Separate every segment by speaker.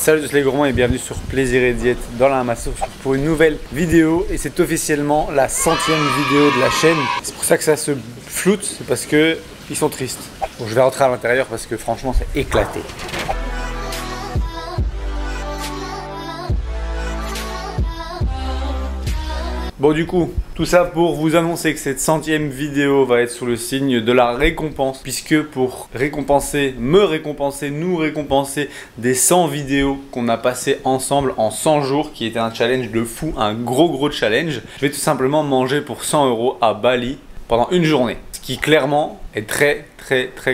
Speaker 1: Salut tous les gourmands et bienvenue sur Plaisir et Diète dans la Ramasse pour une nouvelle vidéo. Et c'est officiellement la 100e vidéo de la chaîne. C'est pour ça que ça se floute, c'est parce que ils sont tristes. Bon, je vais rentrer à l'intérieur parce que franchement c'est éclaté. Bon du coup, tout ça pour vous annoncer que cette 100e vidéo va être sous le signe de la récompense. Puisque pour récompenser, nous récompenser des 100 vidéos qu'on a passées ensemble en 100 jours, qui était un challenge de fou, un gros challenge. Je vais tout simplement manger pour 100 € à Bali pendant une journée. Ce qui clairement est très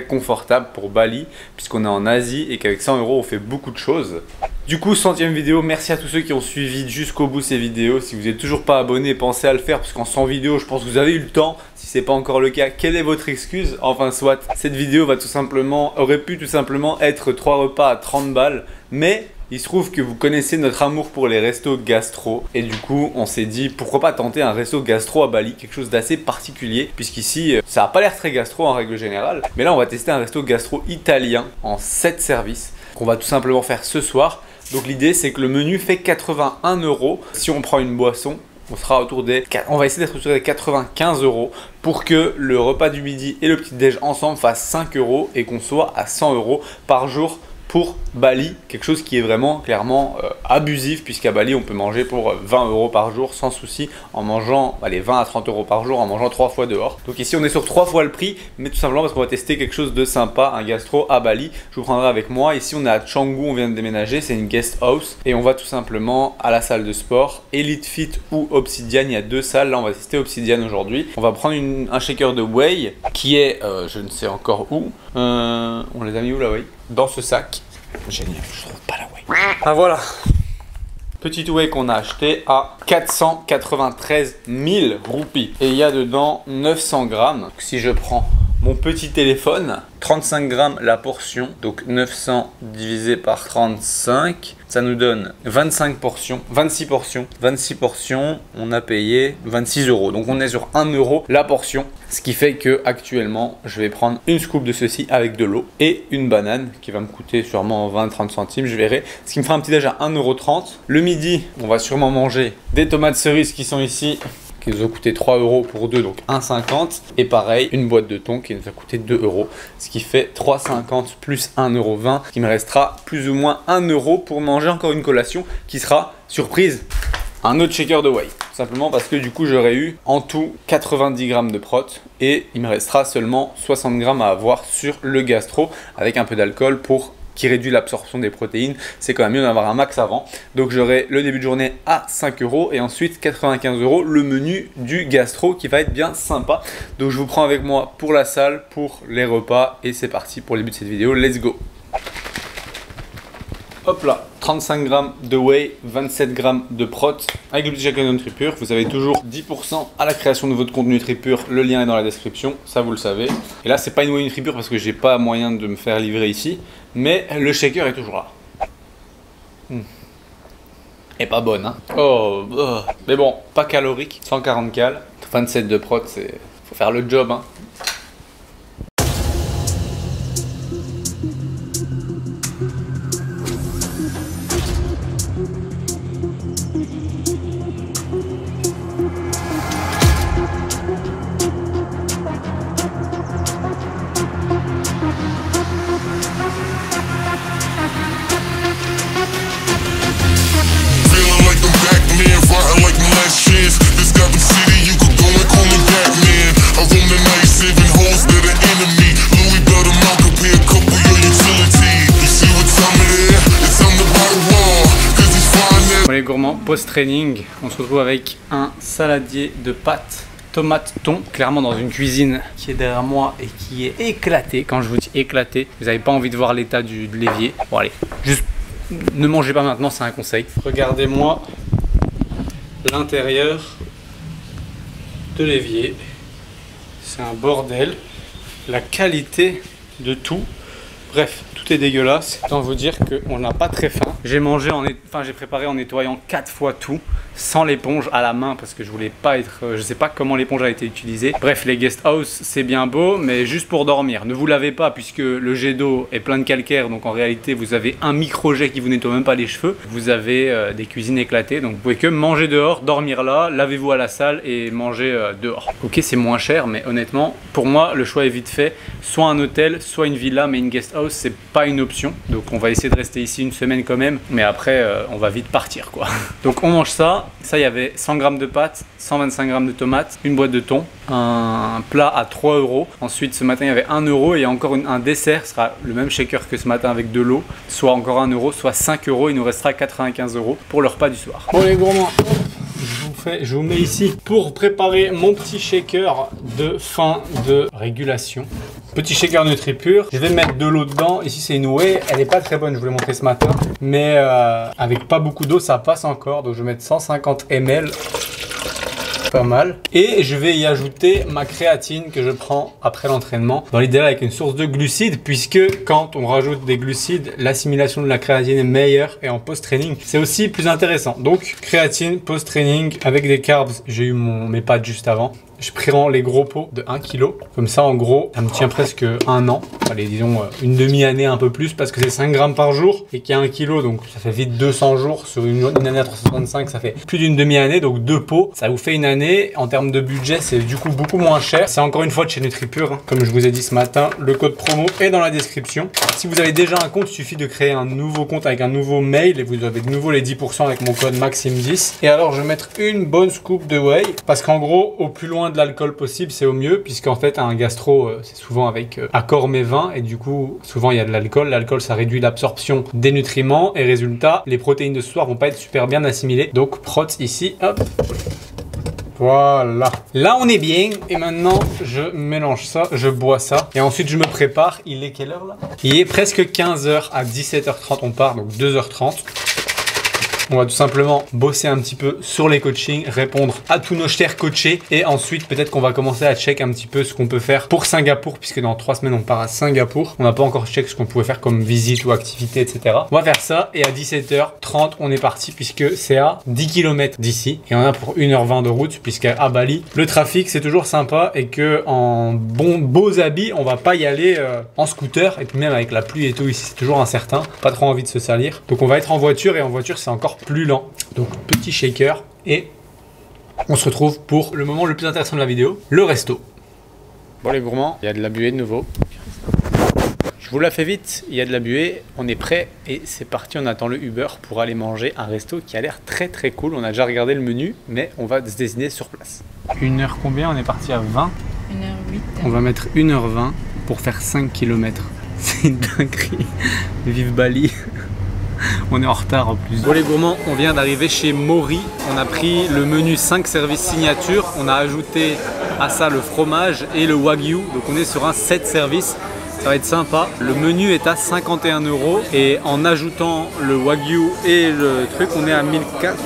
Speaker 1: confortable pour Bali, puisqu'on est en Asie et qu'avec 100 € on fait beaucoup de choses. Du coup, 100e vidéo, merci à tous ceux qui ont suivi jusqu'au bout ces vidéos. Si vous n'êtes toujours pas abonné, pensez à le faire parce qu'en 100 vidéos, je pense que vous avez eu le temps. Si ce n'est pas encore le cas, quelle est votre excuse? Enfin soit, cette vidéo aurait pu tout simplement être 3 repas à 30 balles, mais il se trouve que vous connaissez notre amour pour les restos gastro et du coup on s'est dit pourquoi pas tenter un resto gastro à Bali, quelque chose d'assez particulier puisqu'ici ça n'a pas l'air très gastro en règle générale, mais là on va tester un resto gastro italien en 7 services qu'on va tout simplement faire ce soir. Donc l'idée c'est que le menu fait 81 €. Si on prend une boisson, on va essayer d'être autour des 95 € pour que le repas du midi et le petit déj ensemble fassent 5 € et qu'on soit à 100 € par jour pour Bali, quelque chose qui est vraiment clairement abusif puisqu'à Bali on peut manger pour 20 € par jour sans souci en mangeant 20 à 30 € par jour en mangeant 3 fois dehors. Donc ici on est sur 3 fois le prix, mais tout simplement parce qu'on va tester quelque chose de sympa, un gastro à Bali. Je vous prendrai avec moi. Ici on est à Canggu, on vient de déménager, c'est une guest house et on va tout simplement à la salle de sport Elite Fit ou Obsidian. Il y a deux salles, là on va tester Obsidian aujourd'hui. On va prendre un shaker de whey qui est je ne sais encore où. On les a mis où la whey? Dans ce sac. Génial, je trouve pas la whey. Ah voilà. Petit whey qu'on a acheté à 493 000 roupies. Et il y a dedans 900 grammes. Si je prends mon petit téléphone, 35 grammes la portion, donc 900 divisé par 35, ça nous donne 26 portions, on a payé 26 €. Donc on est sur 1 € la portion, ce qui fait que actuellement je vais prendre une scoop de ceci avec de l'eau et une banane qui va me coûter sûrement 20-30 centimes, je verrai. Ce qui me fera un petit déj à 1,30 €. Le midi, on va sûrement manger des tomates cerises qui sont ici, qui nous ont coûté 3 € pour deux, donc 1,50 €. Et pareil, une boîte de thon qui nous a coûté 2 €, ce qui fait 3,50 plus 1,20 €, ce qui me restera plus ou moins 1 € pour manger encore une collation qui sera, surprise, un autre shaker de whey. Simplement parce que du coup j'aurais eu en tout 90 grammes de prot et il me restera seulement 60 grammes à avoir sur le gastro avec un peu d'alcool qui réduit l'absorption des protéines. C'est quand même mieux d'avoir un max avant. Donc j'aurai le début de journée à 5 € et ensuite 95 € le menu du gastro qui va être bien sympa. Donc je vous prends avec moi pour la salle, pour les repas et c'est parti pour le début de cette vidéo. Let's go! Hop là, 35 grammes de whey, 27 grammes de prot avec le petit shaker de NutriPure. Vous avez toujours 10% à la création de votre contenu NutriPure. Le lien est dans la description, ça vous le savez. Et là, c'est pas une whey NutriPure parce que j'ai pas moyen de me faire livrer ici, mais le shaker est toujours là. Et pas bonne, hein. Mais bon, pas calorique, 140 cal, 27 de prot, faut faire le job, hein. Bon les gourmands, post-training, on se retrouve avec un saladier de pâtes tomate thon, clairement dans une cuisine qui est derrière moi et qui est éclatée. Quand je vous dis éclatée, vous n'avez pas envie de voir l'état de l'évier. Bon allez, juste ne mangez pas maintenant, c'est un conseil. Regardez-moi l'intérieur de l'évier, c'est un bordel. La qualité de tout, Bref, tout est dégueulasse. Autant vous dire qu'on n'a pas très faim. J'ai mangé j'ai préparé en nettoyant 4 fois tout, sans l'éponge à la main parce que je voulais pas être. Je sais pas comment l'éponge a été utilisée. Bref, les guest house c'est bien beau, mais juste pour dormir. Ne vous lavez pas puisque le jet d'eau est plein de calcaire, donc en réalité vous avez un micro jet qui vous nettoie même pas les cheveux. Vous avez des cuisines éclatées, donc vous pouvez que manger dehors, dormir là, lavez-vous à la salle et manger dehors. Ok, c'est moins cher, mais honnêtement, pour moi le choix est vite fait. Soit un hôtel, soit une villa, mais une guest house c'est pas une option. Donc on va essayer de rester ici une semaine quand même, mais après on va vite partir quoi. Donc on mange ça. Ça, il y avait 100 g de pâtes, 125 g de tomates, une boîte de thon, un plat à 3 €. Ensuite, ce matin, il y avait 1 € et encore un dessert, ce sera le même shaker que ce matin avec de l'eau, soit encore 1 €, soit 5 €. Il nous restera 95 € pour le repas du soir. Bon les gourmands, je vous mets ici pour préparer mon petit shaker de fin de régulation. Petit shaker NutriPure, je vais mettre de l'eau dedans. Ici c'est une whey, elle n'est pas très bonne, je vous l'ai montré ce matin, mais avec pas beaucoup d'eau ça passe encore. Donc je vais mettre 150 ml, pas mal. Et je vais y ajouter ma créatine que je prends après l'entraînement, dans l'idéal avec une source de glucides, puisque quand on rajoute des glucides, l'assimilation de la créatine est meilleure et en post-training c'est aussi plus intéressant. Donc créatine post-training avec des carbs, j'ai eu mes pâtes juste avant. Je prends les gros pots de 1 kg. Comme ça, en gros, ça me tient presque 1 an. Allez, disons une demi-année, un peu plus, parce que c'est 5 grammes par jour et qu'il y a 1 kg. Donc, ça fait vite 200 jours. Sur une année à 365, ça fait plus d'une demi-année. Donc, 2 pots, ça vous fait une année. En termes de budget, c'est du coup beaucoup moins cher. C'est encore une fois de chez NutriPure, hein. Comme je vous ai dit ce matin, le code promo est dans la description. Si vous avez déjà un compte, il suffit de créer un nouveau compte avec un nouveau mail et vous avez de nouveau les 10% avec mon code Maxime10. Et alors, je vais mettre une bonne scoop de whey parce qu'en gros, au plus loin de l'alcool possible, c'est au mieux, puisqu'en fait un gastro c'est souvent avec accord mais vin, et du coup souvent il y a de l'alcool. L'alcool ça réduit l'absorption des nutriments et résultat les protéines de ce soir vont pas être super bien assimilées. Donc prot ici, hop, voilà, là on est bien. Et maintenant je mélange ça, je bois ça et ensuite je me prépare. Il est quelle heure là? Il est presque 15 h, à 17h30 on part, donc 2h30. On va tout simplement bosser un petit peu sur les coachings, répondre à tous nos chers coachés et ensuite peut-être qu'on va commencer à check un petit peu ce qu'on peut faire pour Singapour, puisque dans 3 semaines on part à Singapour. On n'a pas encore check ce qu'on pouvait faire comme visite ou activité, etc. On va faire ça et à 17h30 on est parti, puisque c'est à 10 km d'ici et on a pour 1h20 de route, puisqu'à Bali le trafic c'est toujours sympa et que en beaux habits on va pas y aller en scooter, et puis même avec la pluie et tout ici c'est toujours incertain, pas trop envie de se salir. Donc on va être en voiture et en voiture c'est encore plus lent. Donc petit shaker et on se retrouve pour le moment le plus intéressant de la vidéo, le resto. Bon les gourmands, il y a de la buée de nouveau. Je vous la fais vite, il y a de la buée, on est prêt et c'est parti, on attend le Uber pour aller manger un resto qui a l'air très très cool. On a déjà regardé le menu, mais on va se décider sur place. 1h combien? On est parti à 20.
Speaker 2: 1h08.
Speaker 1: On va mettre 1h20 pour faire 5 km. C'est une dinguerie. Vive Bali. On est en retard en plus. Bon les gourmands, on vient d'arriver chez Mori. On a pris le menu 5 services signature. On a ajouté à ça le fromage et le wagyu. Donc on est sur un 7 services. Ça va être sympa. Le menu est à 51 € et en ajoutant le wagyu et le truc, on est à 1004,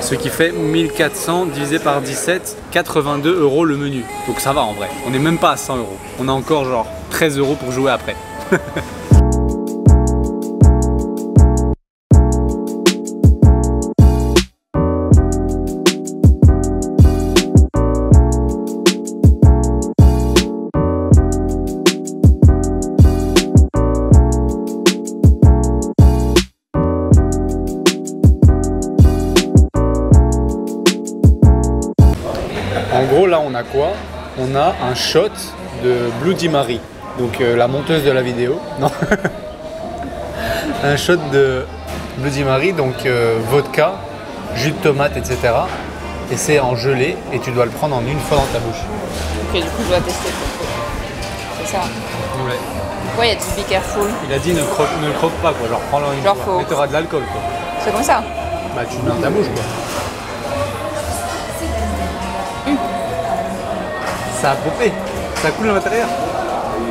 Speaker 1: ce qui fait 1400 divisé par 17, 82 € le menu. Donc ça va en vrai. On n'est même pas à 100 €. On a encore genre 13 € pour jouer après. En gros là on a quoi? On a un shot de Bloody Mary, donc la monteuse de la vidéo, non un shot de Bloody Mary, donc vodka, jus de tomate, etc. Et c'est en gelée et tu dois le prendre en une fois dans ta bouche.
Speaker 2: Ok, du coup je dois tester. C'est ça.
Speaker 1: Ouais.
Speaker 2: Pourquoi il y a du be careful?
Speaker 1: Il a dit ne le croque pas quoi, genre prends-le en une
Speaker 2: Genre
Speaker 1: fois.
Speaker 2: faut...
Speaker 1: Mais t'auras de l'alcool quoi.
Speaker 2: C'est comme ça?
Speaker 1: Bah tu le mets dans ta bouche quoi. Ça a popé, ça coule à l'intérieur.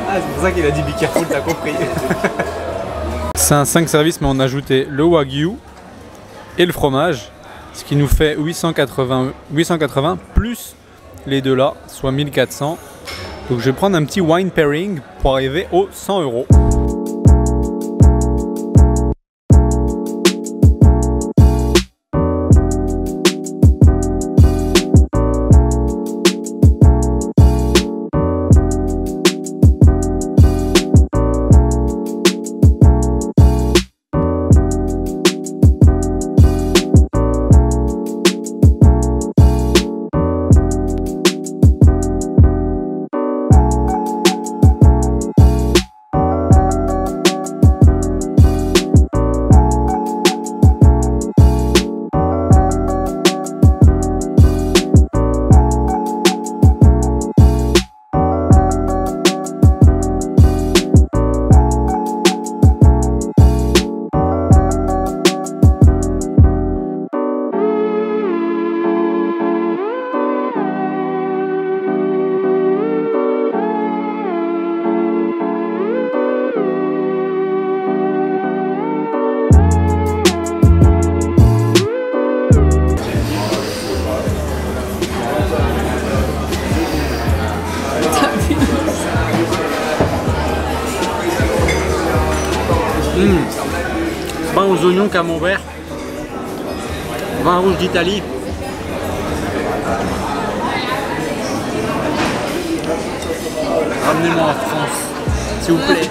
Speaker 1: Ah, c'est pour ça qu'il a dit be careful, t'as compris. C'est un 5 services, mais on a ajouté le wagyu et le fromage, ce qui nous fait 880 plus les deux là, soit 1400. Donc je vais prendre un petit wine pairing pour arriver aux 100 €. aux oignons camembert, vin rouge d'Italie. Ramenez-moi en France, s'il vous plaît.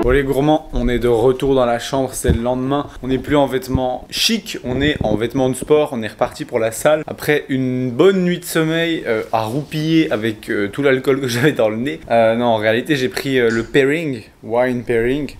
Speaker 1: Bon les gourmands, on est de retour dans la chambre, c'est le lendemain. On n'est plus en vêtements chic, on est en vêtements de sport, on est reparti pour la salle. Après une bonne nuit de sommeil à roupiller avec tout l'alcool que j'avais dans le nez. Non, en réalité j'ai pris le pairing, wine pairing,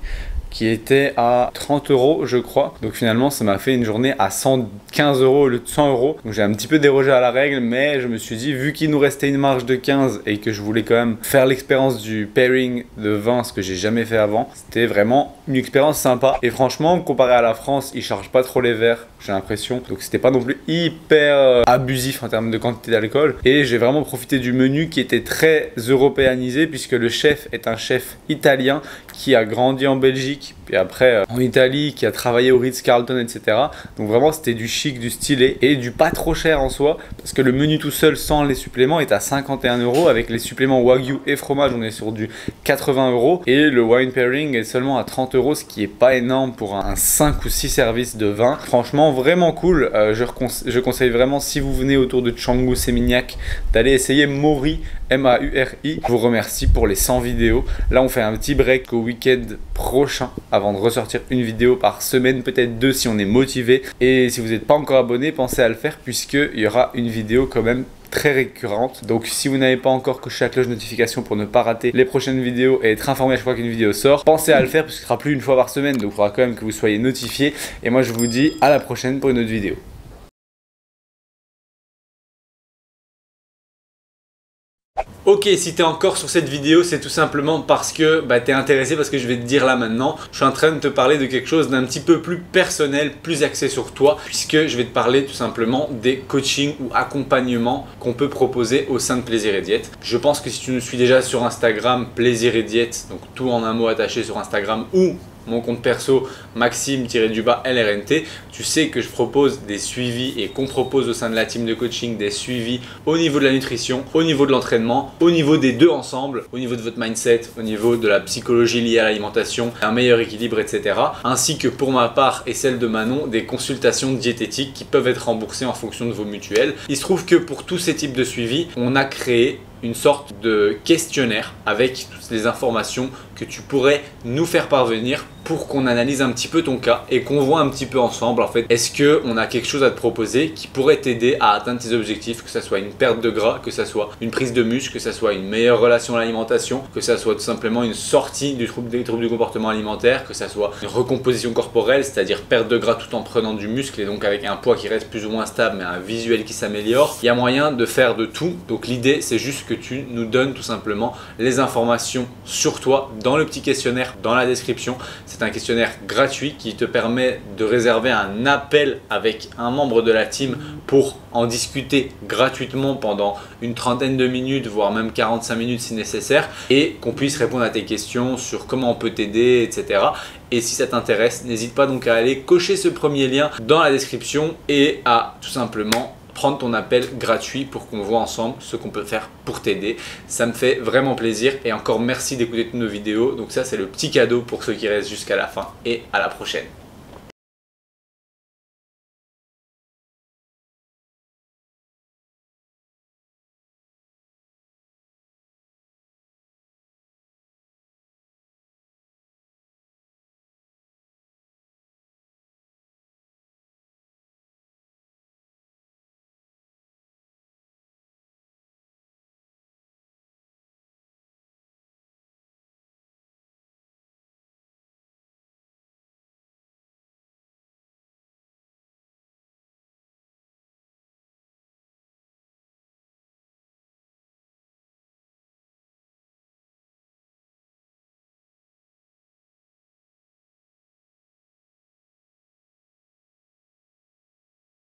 Speaker 1: qui était à 30 € je crois. Donc finalement ça m'a fait une journée à 115 € au lieu de 100 €. Donc j'ai un petit peu dérogé à la règle, mais je me suis dit vu qu'il nous restait une marge de 15 et que je voulais quand même faire l'expérience du pairing de vin, ce que j'ai jamais fait avant, c'était vraiment une expérience sympa. Et franchement comparé à la France, ils chargent pas trop les verres, j'ai l'impression. Donc c'était pas non plus hyper abusif en termes de quantité d'alcool. Et j'ai vraiment profité du menu qui était très européanisé puisque le chef est un chef italien qui a grandi en Belgique, puis après en Italie, qui a travaillé au Ritz-Carlton, etc. Donc vraiment c'était du chic, du stylé et du pas trop cher en soi, parce que le menu tout seul sans les suppléments est à 51 €. Avec les suppléments Wagyu et fromage, on est sur du 80 € et le wine pairing est seulement à 30 €, ce qui est pas énorme pour un 5 ou 6 services de vin. Franchement vraiment cool. Je conseille vraiment, si vous venez autour de Canggu Sémignac, d'aller essayer Mauri, M-A-U-R-I. Je vous remercie pour les 100 vidéos. Là on fait un petit break au week-end prochain avant de ressortir une vidéo par semaine, peut-être 2 si on est motivé. Et si vous n'êtes pas encore abonné, pensez à le faire puisqu'il y aura une vidéo quand même très récurrente. Donc si vous n'avez pas encore coché la cloche de notification pour ne pas rater les prochaines vidéos et être informé à chaque fois qu'une vidéo sort, pensez à le faire puisque ce sera plus une fois par semaine, donc il faudra quand même que vous soyez notifié. Et moi je vous dis à la prochaine pour une autre vidéo. Ok, si t'es encore sur cette vidéo, c'est tout simplement parce que t'es intéressé, parce que je vais te dire là maintenant, je suis en train de te parler de quelque chose d'un petit peu plus personnel, plus axé sur toi, puisque je vais te parler tout simplement des coachings ou accompagnements qu'on peut proposer au sein de Plaisir et Diète. Je pense que si tu nous suis déjà sur Instagram, Plaisir et Diète, donc tout en un mot attaché sur Instagram, ou mon compte perso Maxime-LRNT, tu sais que je propose des suivis et qu'on propose au sein de la team de coaching des suivis au niveau de la nutrition, au niveau de l'entraînement, au niveau des deux ensemble, au niveau de votre mindset, au niveau de la psychologie liée à l'alimentation, un meilleur équilibre, etc. Ainsi que pour ma part et celle de Manon, des consultations diététiques qui peuvent être remboursées en fonction de vos mutuelles. Il se trouve que pour tous ces types de suivis, on a créé une sorte de questionnaire avec toutes les informations que tu pourrais nous faire parvenir pour qu'on analyse un petit peu ton cas et qu'on voit un petit peu ensemble en fait, est-ce qu'on a quelque chose à te proposer qui pourrait t'aider à atteindre tes objectifs, que ce soit une perte de gras, que ce soit une prise de muscle, que ce soit une meilleure relation à l'alimentation, que ce soit tout simplement une sortie des troubles du comportement alimentaire, que ce soit une recomposition corporelle, c'est-à-dire perte de gras tout en prenant du muscle et donc avec un poids qui reste plus ou moins stable mais un visuel qui s'améliore. Il y a moyen de faire de tout, donc l'idée c'est juste que tu nous donnes tout simplement les informations sur toi dans le petit questionnaire dans la description. C'est un questionnaire gratuit qui te permet de réserver un appel avec un membre de la team pour en discuter gratuitement pendant une trentaine de minutes, voire même 45 minutes si nécessaire, et qu'on puisse répondre à tes questions sur comment on peut t'aider, etc. Et si ça t'intéresse, n'hésite pas donc à aller cocher ce premier lien dans la description et à tout simplement prendre ton appel gratuit pour qu'on voit ensemble ce qu'on peut faire pour t'aider. Ça me fait vraiment plaisir et encore merci d'écouter toutes nos vidéos. Donc ça c'est le petit cadeau pour ceux qui restent jusqu'à la fin et à la prochaine.